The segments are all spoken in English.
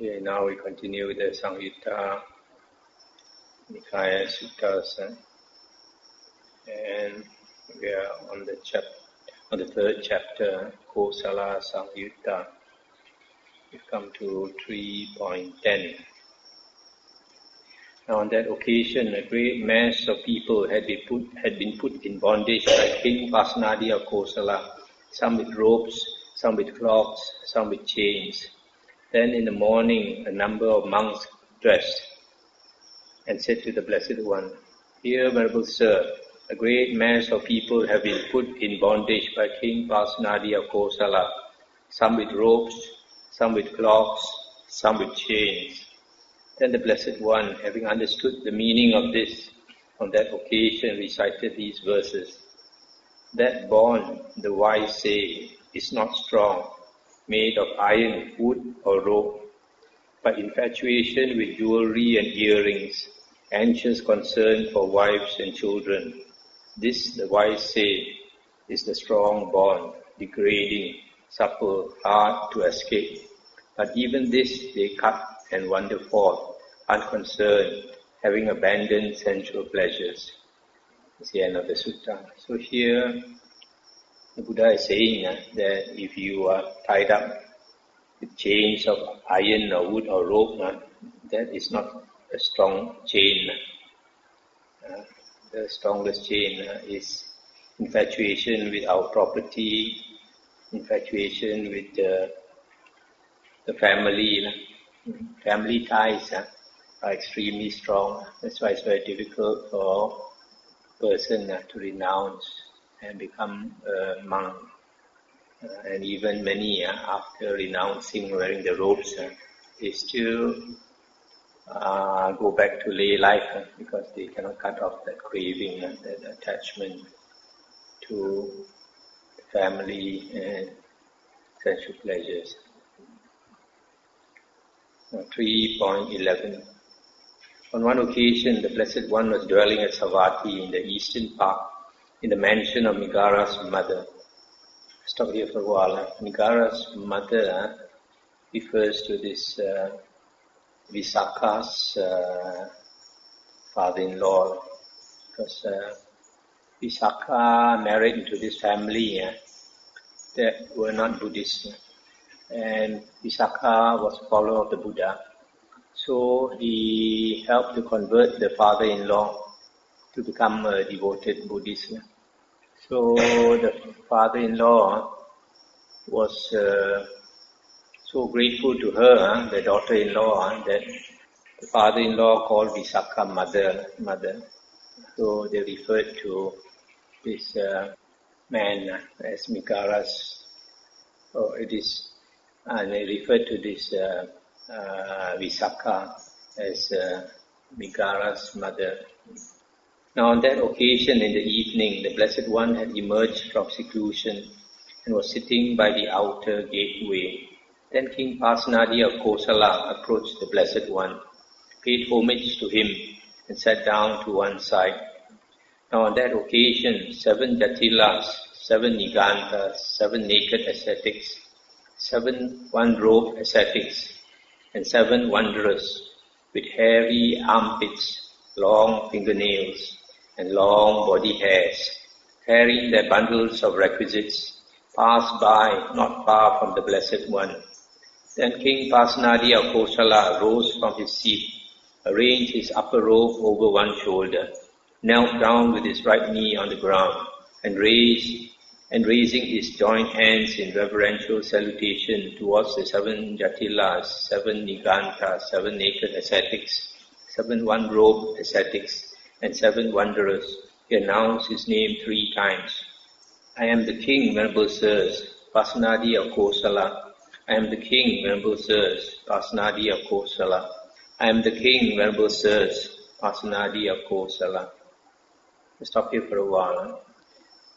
Okay, now we continue with the Samyutta Nikaya Suttas, and we are on the third chapter, Kosala Samyutta. We've come to 3.10. Now, on that occasion, a great mass of people had been put in bondage by King Pasenadi of Kosala, some with ropes, some with clogs, some with chains. Then in the morning, a number of monks dressed and said to the Blessed One, "Dear Venerable Sir, a great mass of people have been put in bondage by King Pasenadi of Kosala, some with ropes, some with clogs, some with chains." Then the Blessed One, having understood the meaning of this, on that occasion recited these verses. That bond, the wise say, is not strong, made of iron, wood or rope, but infatuation with jewelry and earrings, anxious concern for wives and children. This, the wise say, is the strong bond, degrading, supple, hard to escape. But even this they cut and wander forth, unconcerned, having abandoned sensual pleasures. That's the end of the sutta. So here, the Buddha is saying that if you are tied up with chains of iron or wood or rope, that is not a strong chain. The strongest chain is infatuation with our property, infatuation with the family. Family ties are extremely strong. That's why it's very difficult for a person to renounce and become a monk. And even many, after renouncing wearing the robes, they still go back to lay life because they cannot cut off that craving, that attachment to family and sensual pleasures. 3.11. On one occasion, the Blessed One was dwelling at Savatthi in the eastern park, in the mansion of Nigara's mother. Stop here for a while. Nigara's mother refers to this Visakha's father-in-law, because Visakha married into this family that were not Buddhist, and Visakha was a follower of the Buddha. So he helped to convert the father-in-law to become a devoted Buddhist. So the father-in-law was so grateful to her, the daughter-in-law, that the father-in-law called Visakha mother. So they referred to this man as Mikara's, and they referred to this Visakha as Mikara's mother. Now on that occasion in the evening, the Blessed One had emerged from seclusion and was sitting by the outer gateway. Then King Pasenadi of Kosala approached the Blessed One, paid homage to him, and sat down to one side. Now on that occasion, 7 Jatilas, 7 Nigantas, 7 naked ascetics, 7 one-robed ascetics, and 7 wanderers with hairy armpits, long fingernails, and long body hairs, carrying their bundles of requisites, passed by not far from the Blessed One. Then King Pasenadi of Kosala rose from his seat, arranged his upper robe over one shoulder, knelt down with his right knee on the ground, and raising his joint hands in reverential salutation towards the 7 Jatilas, 7 Nigantas, 7 naked ascetics, 7 one-robed ascetics, and 7 wanderers, he announced his name 3 times. I am the king, Venerable Sirs, Pasenadi of Kosala. I am the king, Venerable Sirs, Pasenadi of Kosala. I am the king, Venerable Sirs, Pasenadi of Kosala. Let's stop here for a while.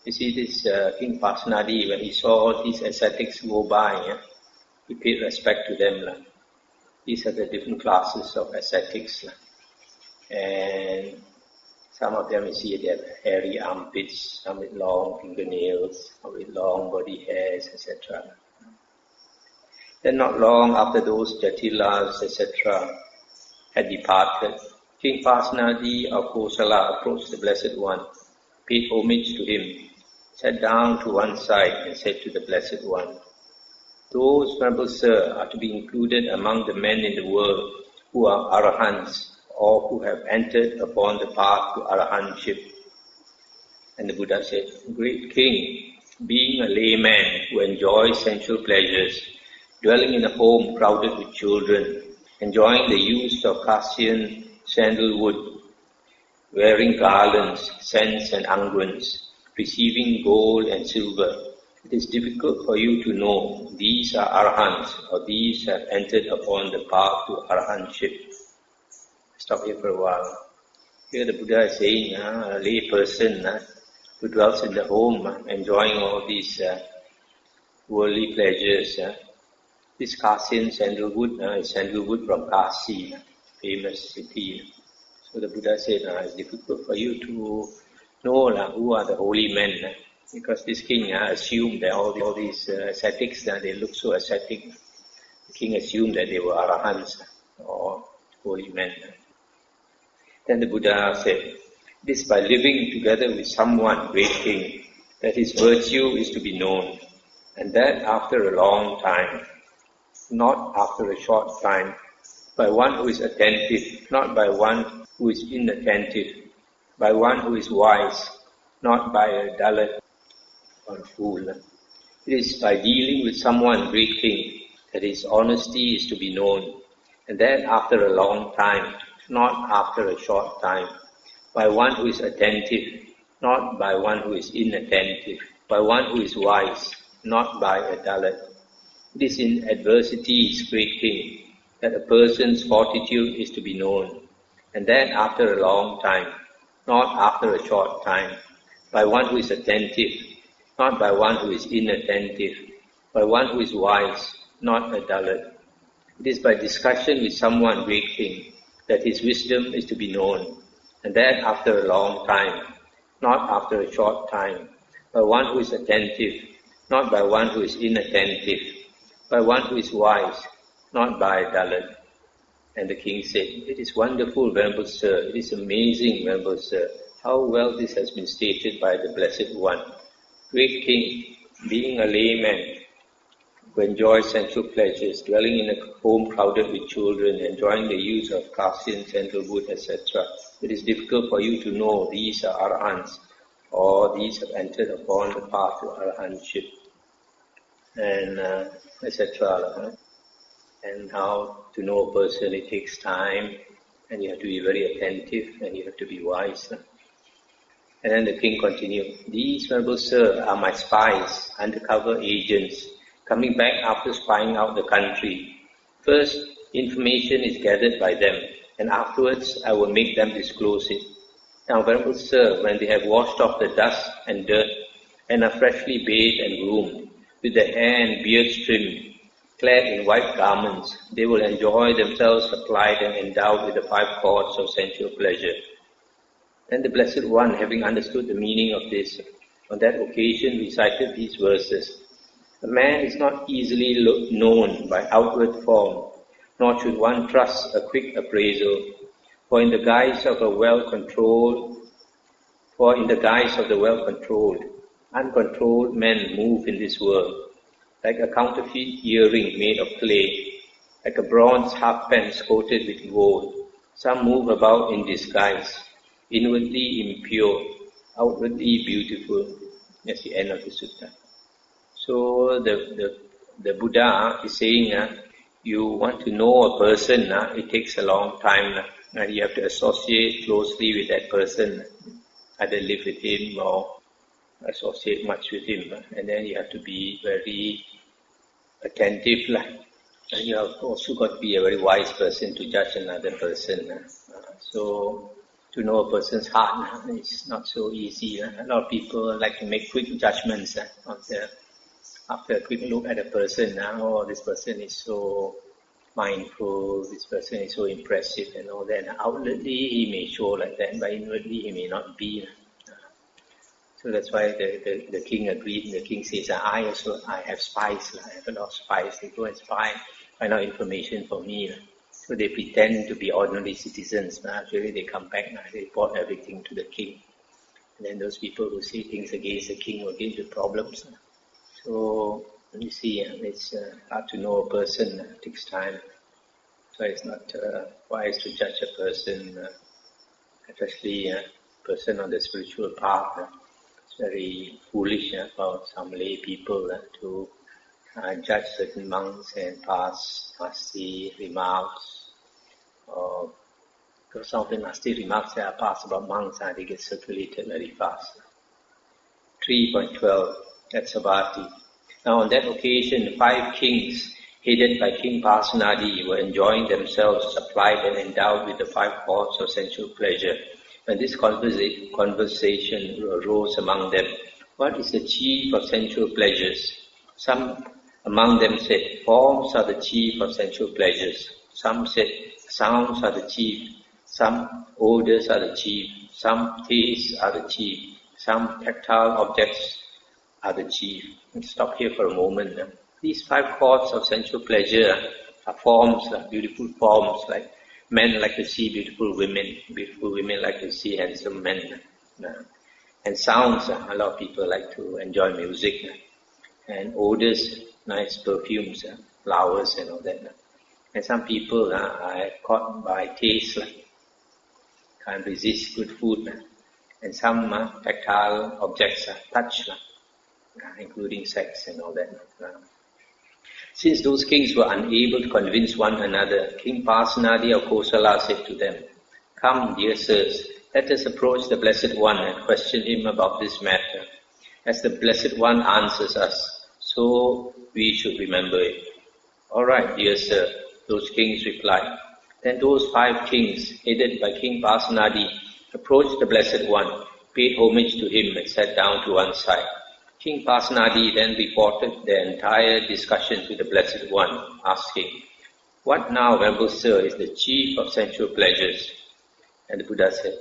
You see this King Pasenadi, when he saw all these ascetics go by, he paid respect to them. These are the different classes of ascetics. And some of them, you see, they have hairy armpits, some with long fingernails, some with long body hairs, etc. Then not long after those Jatilas, etc. had departed, King Pasenadi of Kosala approached the Blessed One, paid homage to him, sat down to one side and said to the Blessed One, "Those, Venerable Sir, are to be included among the men in the world who are Arahants or who have entered upon the path to Arahantship." And the Buddha said, "Great King, being a layman who enjoys sensual pleasures, dwelling in a home crowded with children, enjoying the use of Cassian sandalwood, wearing garlands, scents and unguents, receiving gold and silver, it is difficult for you to know these are Arahants or these have entered upon the path to Arahantship." Stop here for a while. Here the Buddha is saying a lay person who dwells in the home, enjoying all these worldly pleasures. This Cassian sandalwood is sandalwood from Kasi, famous city. So the Buddha said it's difficult for you to know who are the holy men, because this king assumed that all these ascetics, they look so ascetic. The king assumed that they were Arahants or holy men. Then the Buddha said, "It is by living together with someone, great king, that his virtue is to be known, and that after a long time, not after a short time, by one who is attentive, not by one who is inattentive, by one who is wise, not by a dullard or a fool. It is by dealing with someone, great king, that his honesty is to be known, and that after a long time, not after a short time, by one who is attentive, not by one who is inattentive, by one who is wise, not by a dullard. It is in adversities, great king, that a person's fortitude is to be known, and that after a long time, not after a short time, by one who is attentive, not by one who is inattentive, by one who is wise, not a dullard. It is by discussion with someone, great king, that his wisdom is to be known, and that after a long time, not after a short time, by one who is attentive, not by one who is inattentive, by one who is wise, not by a dullard." And the king said, "It is wonderful, Venerable Sir, it is amazing, Venerable Sir, how well this has been stated by the Blessed One. Great king, being a layman who enjoys sensual pleasures, dwelling in a home crowded with children, enjoying the use of Cassian, sandalwood, etc., it is difficult for you to know these are Arahants, or these have entered upon the path to Arahantship, and etc. And how to know a person, it takes time, and you have to be very attentive, and you have to be wise." And then the king continued, "These, Venerable Sir, are my spies, undercover agents, coming back after spying out the country. First, information is gathered by them, and afterwards I will make them disclose it. Now, Venerable Sir, when they have washed off the dust and dirt, and are freshly bathed and groomed, with their hair and beards trimmed, clad in white garments, they will enjoy themselves applied and endowed with the 5 cords of sensual pleasure." Then the Blessed One, having understood the meaning of this, on that occasion recited these verses. "A man is not easily known by outward form, nor should one trust a quick appraisal, for in the guise of the well-controlled, uncontrolled men move in this world, like a counterfeit earring made of clay, like a bronze halfpence coated with gold. Some move about in disguise, inwardly impure, outwardly beautiful." That's the end of the sutta. So the Buddha is saying, you want to know a person, it takes a long time. You have to associate closely with that person, either live with him or associate much with him. And then you have to be very attentive. And you have also got to be a very wise person to judge another person. So to know a person's heart is not so easy. A lot of people like to make quick judgments after a quick look at a person. This person is so mindful, this person is so impressive and all that. Outwardly he may show like that, but inwardly he may not be. So that's why the king agreed. The king says, I have spies. I have a lot of spies. They go and spy, find out information for me. So they pretend to be ordinary citizens. Actually, they come back. They report everything to the king. And then those people who say things against the king will get into problems. So you see, it's hard to know a person. It takes time. So it's not wise to judge a person, especially a person on the spiritual path. It's very foolish for some lay people to judge certain monks and pass nasty remarks. Because some of the nasty remarks that are passed about monks, they get circulated very fast. 3.12, that's Sabbati. Now on that occasion, 5 kings, headed by King Pasenadi, were enjoying themselves, supplied and endowed with the 5 cords of sensual pleasure. When this conversation arose among them, what is the chief of sensual pleasures? Some among them said, forms are the chief of sensual pleasures. Some said, sounds are the chief. Some odors are the chief. Some tastes are the chief. Some tactile objects are the chief. Let's stop here for a moment. These 5 cords of sensual pleasure are forms, beautiful forms, like men like to see beautiful women like to see handsome men. And sounds, a lot of people like to enjoy music. And odors, nice perfumes, flowers and all that. And some people are caught by taste, can't resist good food. And some tactile objects, touch, including sex and all that. Since those kings were unable to convince one another, King Pasenadi of Kosala said to them, "Come, dear sirs, let us approach the Blessed One and question him about this matter. As the Blessed One answers us, so we should remember it." "All right, dear sir," those kings replied. Then those 5 kings, headed by King Pasenadi, approached the Blessed One, paid homage to him and sat down to one side. King Pasenadi then reported the entire discussion to the Blessed One, asking, "What now, Venerable Sir, is the chief of sensual pleasures?" And the Buddha said,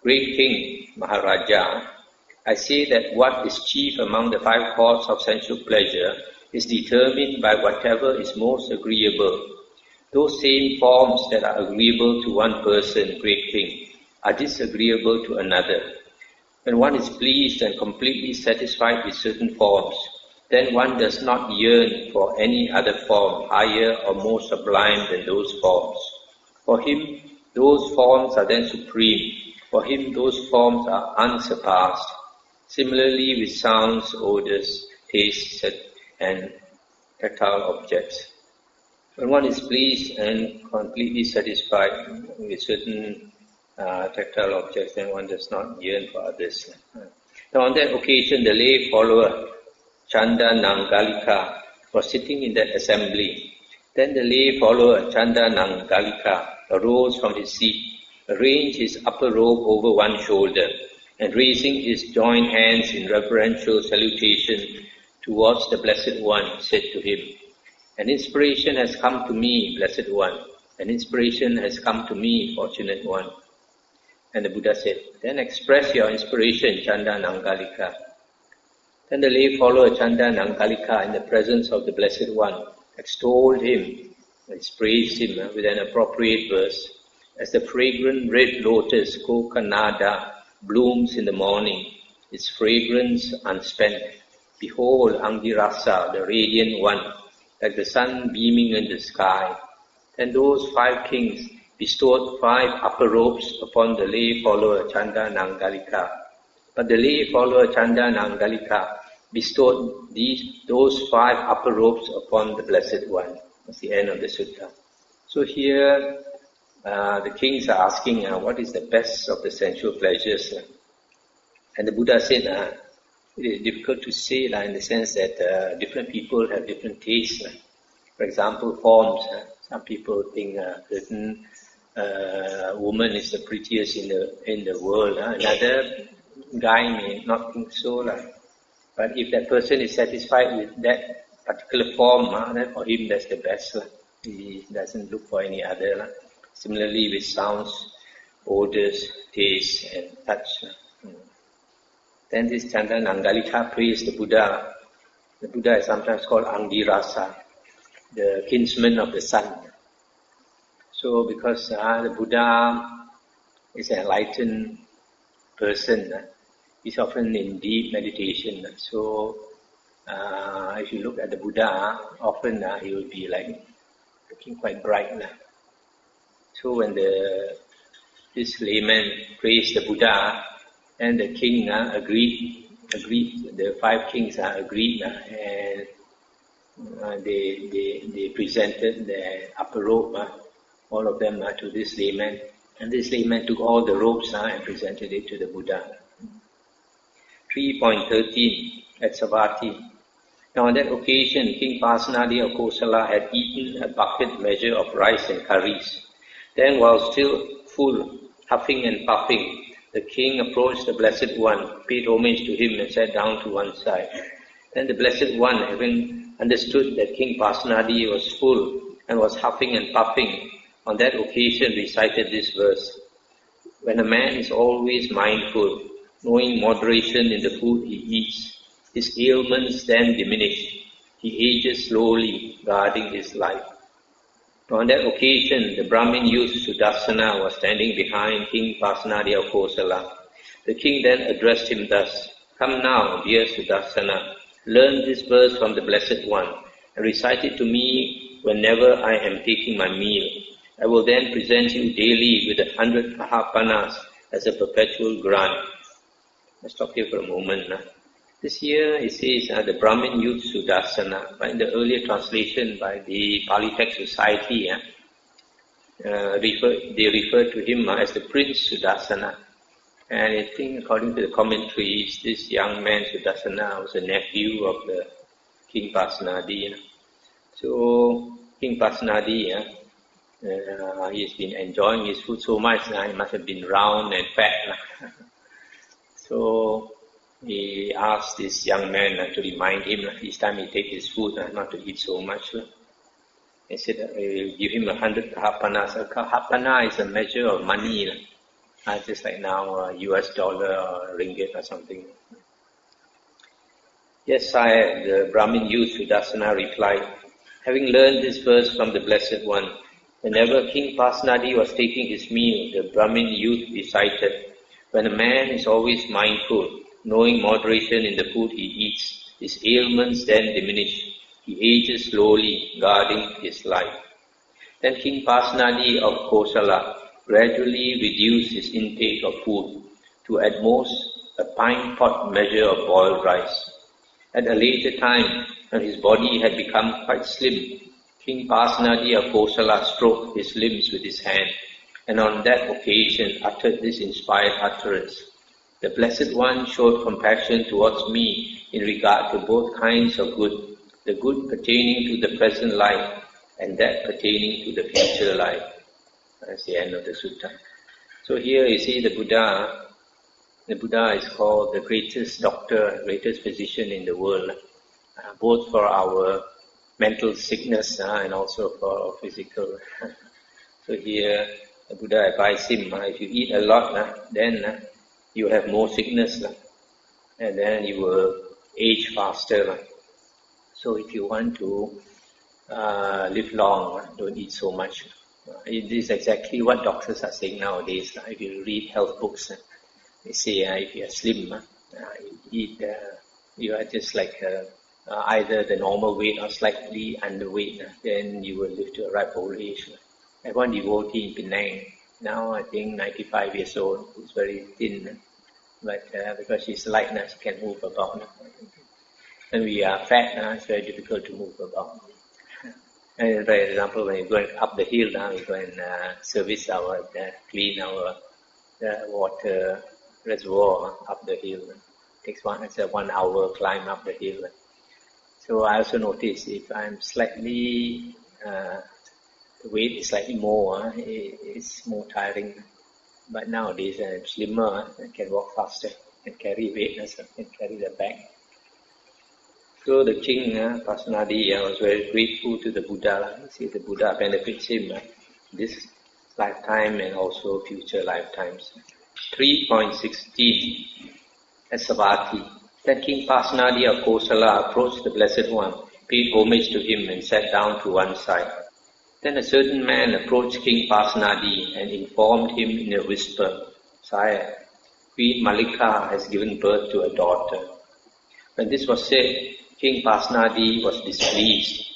"Great King, Maharaja, I say that what is chief among the 5 cords of sensual pleasure is determined by whatever is most agreeable. Those same forms that are agreeable to one person, Great King, are disagreeable to another. When one is pleased and completely satisfied with certain forms, then one does not yearn for any other form higher or more sublime than those forms. For him, those forms are then supreme. For him, those forms are unsurpassed. Similarly with sounds, odors, tastes, and tactile objects. When one is pleased and completely satisfied with certain tactile objects, then one does not yearn for others. Now on that occasion, the lay follower, Chanda Nangalika, was sitting in that assembly. Then the lay follower, Chanda Nangalika, arose from his seat, arranged his upper robe over one shoulder, and raising his joined hands in reverential salutation towards the Blessed One, said to him, "An inspiration has come to me, Blessed One. An inspiration has come to me, Fortunate One." And the Buddha said, "Then express your inspiration, Chanda Nangalika." Then the lay follower Chanda Nangalika, in the presence of the Blessed One, extolled him, praised him with an appropriate verse. As the fragrant red lotus, Kokanada, blooms in the morning, its fragrance unspent, behold Angirasa, the radiant one, like the sun beaming in the sky. Then those 5 kings bestowed 5 upper robes upon the lay follower Chanda Nangalika. But the lay follower Chanda Nangalika bestowed those 5 upper robes upon the Blessed One. That's the end of the sutta. So here the kings are asking, what is the best of the sensual pleasures? And the Buddha said, it is difficult to say in the sense that different people have different tastes. For example, forms. Some people think certain woman is the prettiest in the world. Another guy may not think so. But if that person is satisfied with that particular form, then for him that's the best. He doesn't look for any other. Similarly with sounds, odors, taste and touch. Then this Chandan Angalika praised the Buddha. The Buddha is sometimes called Angirasa, the kinsman of the sun. So because the Buddha is an enlightened person, he's often in deep meditation. So if you look at the Buddha, often he will be like looking quite bright. So when this layman praised the Buddha, and the king agreed, the 5 kings agreed, and they presented their upper robe, all of them to this layman. And this layman took all the robes and presented it to the Buddha. 3.13 at Savatthi. Now on that occasion, King Pasenadi of Kosala had eaten a bucket measure of rice and curries. Then while still full, huffing and puffing, the king approached the Blessed One, paid homage to him and sat down to one side. Then the Blessed One, having understood that King Pasenadi was full and was huffing and puffing, on that occasion recited this verse: when a man is always mindful, knowing moderation in the food he eats, his ailments then diminish. He ages slowly, guarding his life. On that occasion, the Brahmin youth Sudarsana was standing behind King Pasenadi of Kosala. The king then addressed him thus: "Come now, dear Sudarsana, learn this verse from the Blessed One and recite it to me whenever I am taking my meal. I will then present you daily with 100 kahapanas as a perpetual grant." Let's stop here for a moment. This here it says the Brahmin youth Sudarsana. But in the earlier translation by the Pali Text Society, they refer to him as the Prince Sudarsana. And I think according to the commentaries, this young man Sudarsana was a nephew of the King Pasenadi. So King Pasenadi, he's been enjoying his food so much, he must have been round and fat. So he asked this young man to remind him each time he takes his food not to eat so much. He said he'll give him 100 kahapanas. A kahapana is a measure of money, just like now US dollar or ringgit or something. Yes, Sire, the Brahmin youth Sudarsana replied, having learned this verse from the Blessed One, whenever King Pasenadi was taking his meal, the Brahmin youth recited, when a man is always mindful, knowing moderation in the food he eats, his ailments then diminish. He ages slowly, guarding his life. Then King Pasenadi of Kosala gradually reduced his intake of food to at most a pine pot measure of boiled rice. At a later time, when his body had become quite slim, King Pasenadi of Kosala stroked his limbs with his hand, and on that occasion uttered this inspired utterance: "The Blessed One showed compassion towards me in regard to both kinds of good, the good pertaining to the present life and that pertaining to the future life." That's the end of the sutta. So here you see the Buddha is called the greatest doctor, greatest physician in the world, both for our mental sickness and also for our physical. So here the Buddha advised him, if you eat a lot, then you have more sickness, and then you will age faster. So if you want to live long, don't eat so much. It is exactly what doctors are saying nowadays. If you read health books, they say if you are slim, you are just like either the normal weight or slightly underweight, then you will live to a ripe old age. I have one devotee in Penang, now I think 95 years old, who's very thin, but because she's light, she can move about. When we are fat, it's very difficult to move about. And for example, when you're going up the hill, we go and clean our water reservoir up the hill. It's a 1 hour climb up the hill. So I also notice if I'm slightly, the weight is slightly more, it's more tiring. But nowadays I'm slimmer, I can walk faster, can carry weight, can carry the bag. So the king, Pasenadi, was very grateful to the Buddha. He said the Buddha benefits him this lifetime and also future lifetimes. 3.16 at Savatthi. Then King Pasenadi of Kosala approached the Blessed One, paid homage to him and sat down to one side. Then a certain man approached King Pasenadi and informed him in a whisper, "Sire, Queen Malika has given birth to a daughter." When this was said, King Pasenadi was displeased.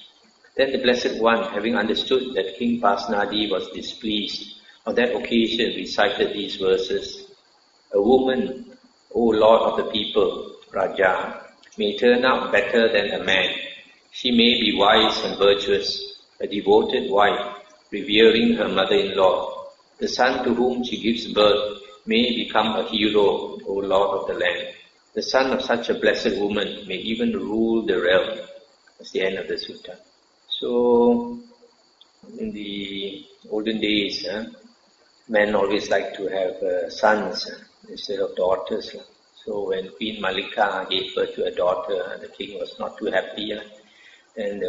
Then the Blessed One, having understood that King Pasenadi was displeased, on that occasion recited these verses. "A woman, O Lord of the people, Raja, may turn out better than a man. She may be wise and virtuous, a devoted wife, revering her mother-in-law. The son to whom she gives birth may become a hero, O Lord of the land. The son of such a blessed woman may even rule the realm." That's the end of the sutta. So, in the olden days, men always like to have sons instead of daughters. So when Queen Malika gave birth to a daughter, the king was not too happy. And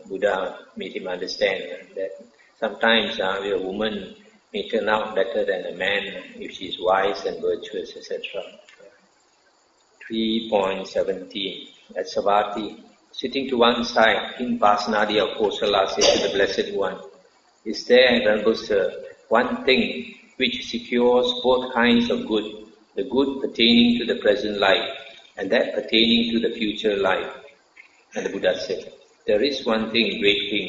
Buddha made him understand that sometimes a woman may turn out better than a man if she is wise and virtuous, etc. 3.17. At Savatthi, sitting to one side, King Pasenadi of Kosala said to the Blessed One, "Is there, Venerable Sir, one thing which secures both kinds of good, the good pertaining to the present life and that pertaining to the future life?" And the Buddha said, "There is one thing, great king,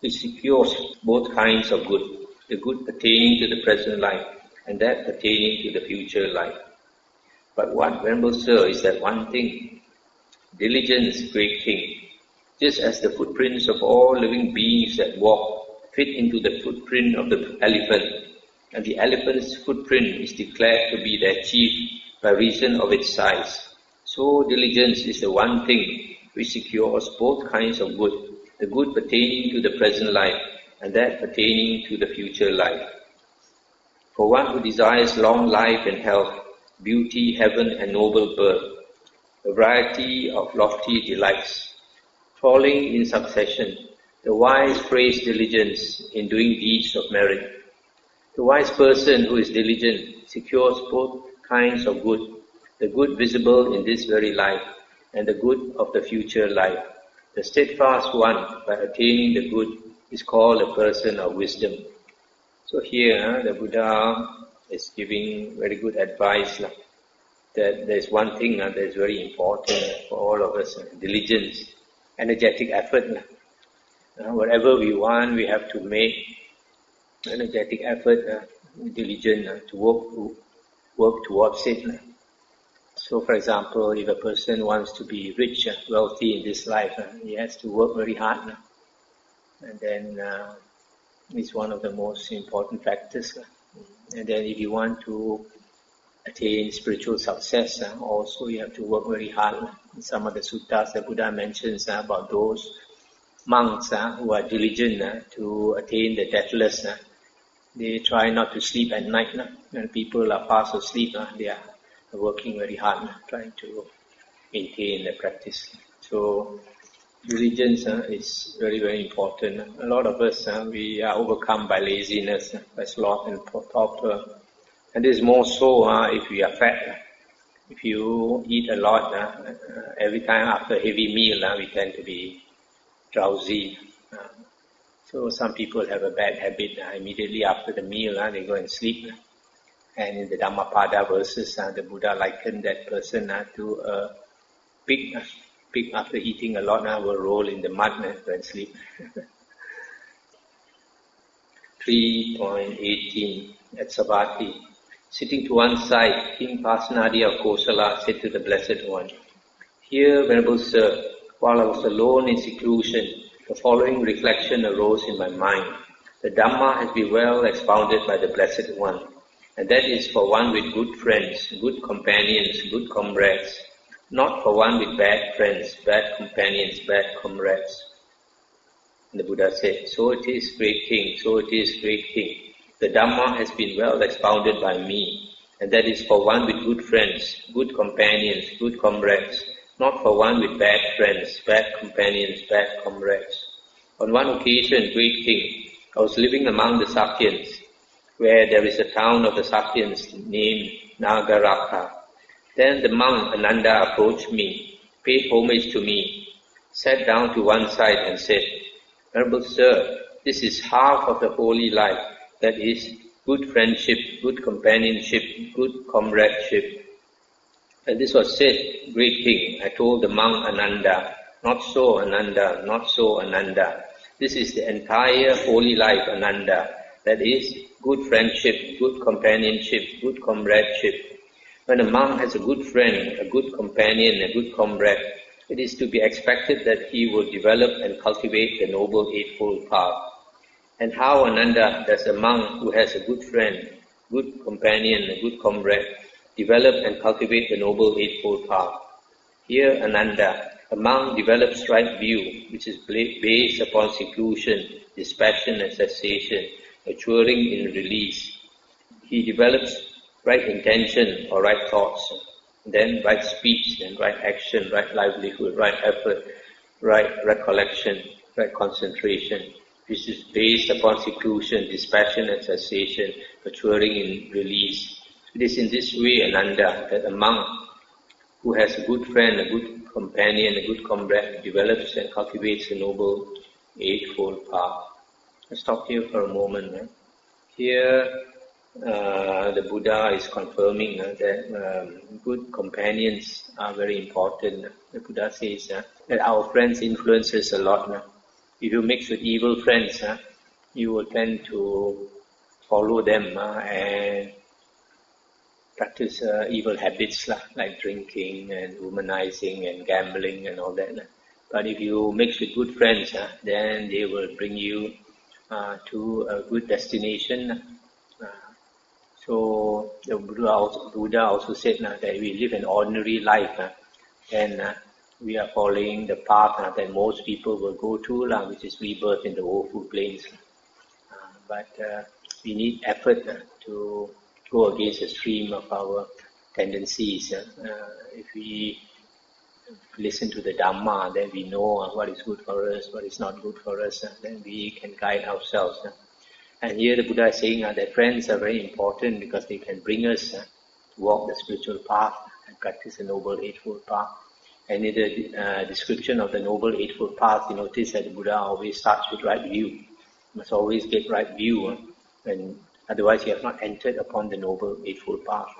which secures both kinds of good, the good pertaining to the present life and that pertaining to the future life. But what, Venerable Sir, is that one thing? Diligence, great king. Just as the footprints of all living beings that walk fit into the footprint of the elephant, and the elephant's footprint is declared to be their chief by reason of its size, so diligence is the one thing which secures both kinds of good, the good pertaining to the present life and that pertaining to the future life. For one who desires long life and health, beauty, heaven and noble birth, a variety of lofty delights, falling in succession, the wise praise diligence in doing deeds of merit. The wise person who is diligent secures both kinds of good, the good visible in this very life and the good of the future life. The steadfast one, by attaining the good, is called a person of wisdom. So here the Buddha is giving very good advice that there is one thing that is very important for all of us, diligence, energetic effort. Whatever we want, we have to make energetic effort, diligent to work towards it. So for example, if a person wants to be rich, wealthy in this life, he has to work very hard. And then it's one of the most important factors. And then if you want to attain spiritual success, also you have to work very hard. In some of the suttas, the Buddha mentions about those monks who are diligent to attain the deathless. They try not to sleep at night. When people are fast asleep, they are working very hard, trying to maintain the practice. So diligence is very, very important. A lot of us, we are overcome by laziness, by sloth and torpor. And this is more so if we are fat. If you eat a lot, every time after a heavy meal, we tend to be drowsy. So some people have a bad habit. Immediately after the meal, they go and sleep. And in the Dhammapada verses, the Buddha likened that person to a pig. Pig after eating a lot will roll in the mud and sleep. 3.18 at Savatthi. Sitting to one side, King Pasenadi of Kosala said to the Blessed One, "Here, Venerable Sir, while I was alone in seclusion, the following reflection arose in my mind. The Dhamma has been well expounded by the Blessed One, and that is for one with good friends, good companions, good comrades, not for one with bad friends, bad companions, bad comrades." And the Buddha said, "So it is, great king, so it is, great king. The Dhamma has been well expounded by me, and that is for one with good friends, good companions, good comrades, not for one with bad friends, bad companions, bad comrades. On one occasion, great king, I was living among the Sakyans, where there is a town of the Sakyans named Nagaraka. Then the monk Ananda approached me, paid homage to me, sat down to one side and said, "Venerable Sir, this is half of the holy life, that is, good friendship, good companionship, good comradeship." And this was said, "Great King," I told the monk Ananda, "not so, Ananda, not so, Ananda. This is the entire holy life, Ananda, that is, good friendship, good companionship, good comradeship. When a monk has a good friend, a good companion, a good comrade, it is to be expected that he will develop and cultivate the Noble Eightfold Path. And how, Ananda, does a monk who has a good friend, good companion, a good comrade, develop and cultivate the Noble Eightfold Path? Here, Ananda, a monk develops right view, which is based upon seclusion, dispassion and cessation, maturing in release. He develops right intention or right thoughts, then right speech, then right action, right livelihood, right effort, right recollection, right concentration, which is based upon seclusion, dispassion and cessation, maturing in release. It is in this way, Ananda, that a monk who has a good friend, a good companion, a good comrade, develops and cultivates the Noble Eightfold Path. Let's stop here for a moment. Here, the Buddha is confirming that good companions are very important. The Buddha says that our friends influence us a lot. If you mix with evil friends, you will tend to follow them and practice evil habits like drinking and womanizing and gambling and all that. But if you mix with good friends, then they will bring you to a good destination. So the Buddha also said that we live an ordinary life, then we are following the path that most people will go to, which is rebirth in the woeful plains. But we need effort to go against the stream of our tendencies. If we listen to the Dhamma, then we know what is good for us, what is not good for us, then we can guide ourselves. And here the Buddha is saying that friends are very important because they can bring us to walk the spiritual path and practice the Noble Eightfold Path. And in the description of the Noble Eightfold Path, you notice that the Buddha always starts with right view. You must always get right view, and otherwise you have not entered upon the Noble Eightfold Path.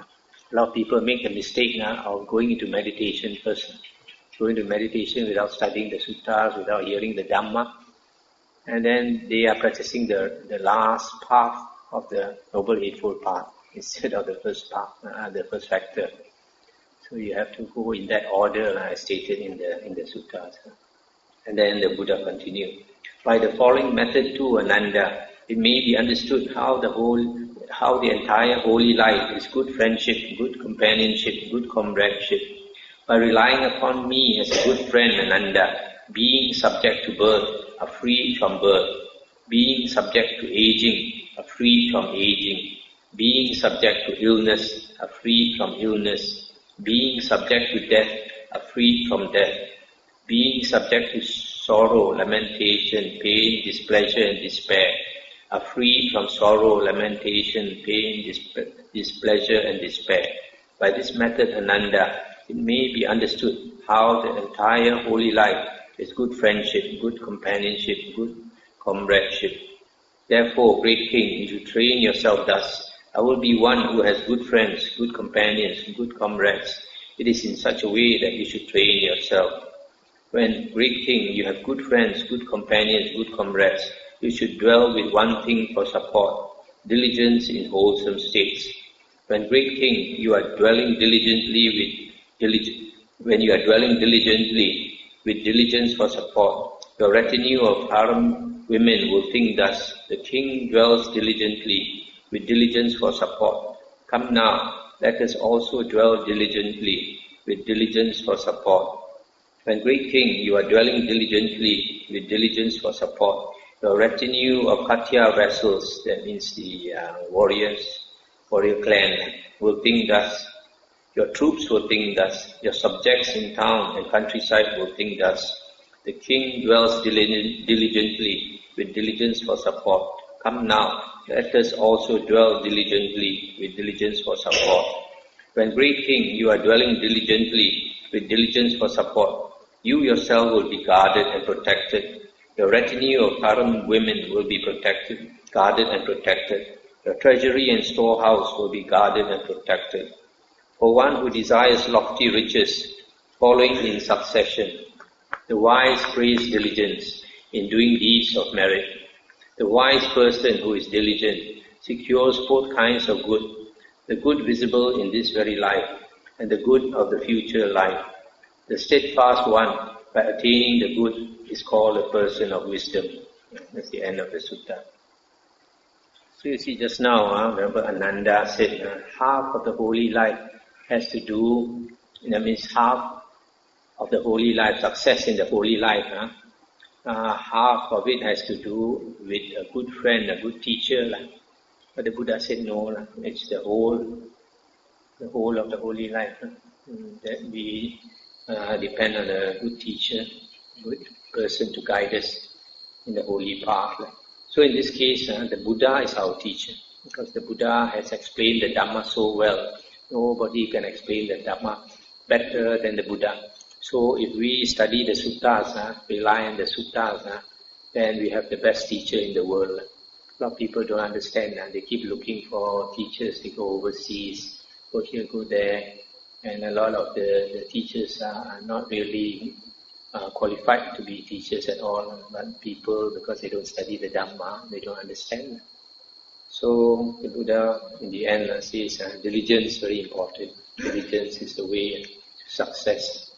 A lot of people make the mistake of going into meditation first. Going into meditation without studying the suttas, without hearing the Dhamma. And then they are practicing the last path of the Noble Eightfold Path instead of the first path, the first factor. So you have to go in that order as stated in the suttas. And then the Buddha continued. By the following method too, Ananda, it may be understood how the entire holy life is good friendship, good companionship, good comradeship. By relying upon me as a good friend, Ananda, being subject to birth, are freed from birth, being subject to aging, are freed from aging, being subject to illness, are freed from illness, being subject to death, are freed from death, being subject to sorrow, lamentation, pain, displeasure and despair, are freed from sorrow, lamentation, pain, displeasure and despair. By this method, Ananda, it may be understood how the entire holy life is good friendship, good companionship, good comradeship. Therefore, great King, if you train yourself thus, I will be one who has good friends, good companions, good comrades. It is in such a way that you should train yourself. When, great King, you have good friends, good companions, good comrades, you should dwell with one thing for support, diligence in wholesome states. When, great King, you are dwelling diligently with diligence for support, your retinue of harem women will think thus, the king dwells diligently, with diligence for support. Come now, let us also dwell diligently, with diligence for support. When, great king, you are dwelling diligently, with diligence for support, your retinue of Katya vessels, that means the warrior clan, will think thus, your troops will think thus, your subjects in town and countryside will think thus. The king dwells diligently, with diligence for support. Come now, let us also dwell diligently, with diligence for support. When great king, you are dwelling diligently with diligence for support. You yourself will be guarded and protected. Your retinue of harem women will be protected, guarded and protected. Your treasury and storehouse will be guarded and protected. For one who desires lofty riches, following in succession, the wise praise diligence in doing deeds of merit. The wise person who is diligent secures both kinds of good, the good visible in this very life and the good of the future life. The steadfast one, by attaining the good, is called a person of wisdom. That's the end of the sutta. So you see just now, remember Ananda said half of the holy life has to do, that means half of the holy life, success in the holy life, half of it has to do with a good friend, a good teacher. But the Buddha said no, it's the whole of the holy life. That we depend on a good teacher, good person to guide us in the holy path. So in this case, the Buddha is our teacher, because the Buddha has explained the Dhamma so well. Nobody can explain the Dhamma better than the Buddha. So if we study the suttas, rely on the suttas, then we have the best teacher in the world. A lot of people don't understand. They keep looking for teachers. They go overseas, go here, go there. And a lot of the teachers are not really qualified to be teachers at all. But people, because they don't study the Dhamma, they don't understand. So the Buddha, in the end, says diligence is very important. Diligence is the way to success.